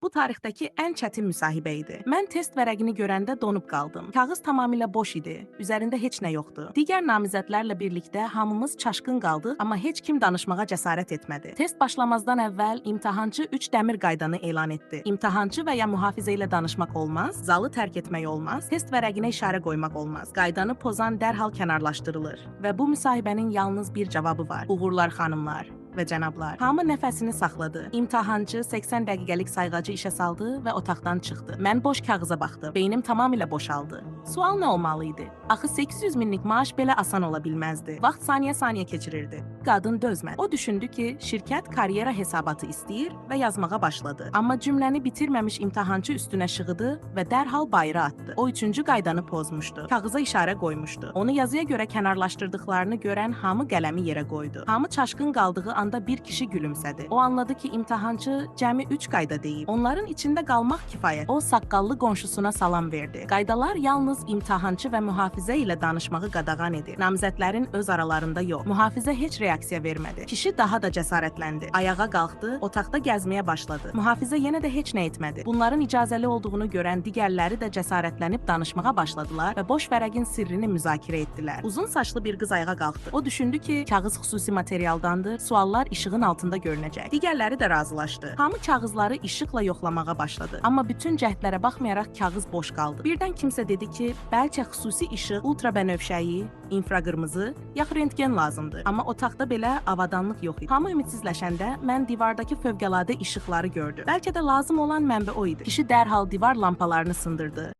Bu tarixdəki ən çətin müsahibə idi. Mən test vərəqini görəndə donub qaldım. Kağız tamamilə boş idi. Üzərində heç nə yoxdu. Digər namizədlərlə birlikdə hamımız çaşqın qaldıq, amma heç kim danışmağa cəsarət etmədi. Test başlamazdan əvvəl imtahançı 3 dəmir qaydanı elan etdi. İmtahançı və ya mühafizə ilə danışmaq olmaz, zalı tərk etmək olmaz, test vərəqinə işarə qoymaq olmaz. Qaydanı pozan dərhal kənarlaşdırılır və bu müsahibənin yalnız bir cavabı var. Uğurlar xanımlar və cənablar. Hamı nəfəsini saxladı. İmtahançı 80 dəqiqəlik sayğacı işə saldı və otaqdan çıxdı. Mən boş kağıza baxdım. Beynim tamamilə boşaldı. Sual nə olmalı idi? Axı 800 minlik maaş belə asan ola bilməzdi. Vaxt saniyə-saniyə keçirirdi. Qadın dözmədi. O düşündü ki, şirkət karyera hesabatı istəyir və yazmağa başladı. Amma cümləni bitirməmiş imtahançı üstünə şığıdı və dərhal bayıra atdı. O üçüncü qaydanı pozmuşdu. Kağıza işarə qoymuşdu. Onu yazıya görə kənarlaşdırdıqlarını görən hamı qələmi yerə qoydu. Hamı çaşqın qaldığı anda bir kişi gülümsədi. O anladı ki, imtahançı cəmi 3 qayda deyib. Onların içində qalmaq kifayət. O saqqallı qonşusuna salam verdi. Qaydalar yalnız imtahançı və mühafizə ilə danışmağı qadağan edir. Namizədlərin öz aralarında yox. Mühafizə heç reaksiya vermədi. Kişi daha da cəsarətləndi. Ayağa qalxdı, otaqda gəzməyə başladı. Mühafizə yenə də heç nə etmədi. Bunların icazəli olduğunu görən digərləri də cəsarətlənib danışmağa başladılar və boş vərəqin sirrini müzakirə etdilər. Uzun saçlı bir qız ayağa qalxdı. O düşündü ki, kağız xüsusi materialdandır, suallar işığın altında görünəcək. Digərləri də razılaşdı. Hamı kağızları işıqla yoxlamağa başladı. Amma bütün cəhdlərə baxmayaraq kağız boş qaldı. Birdən kimsə dedi ki, bəlkə xüsusi işıq, ultrabənövşəyi, infraqırmızı, yaxud rentgen lazımdır. Amma otaqda belə avadanlıq yox idi. Hamı ümidsizləşəndə mən divardakı fövqəladə işıqları gördüm. Bəlkə də lazım olan mənbə o idi. Kişi dərhal divar lampalarını sındırdı.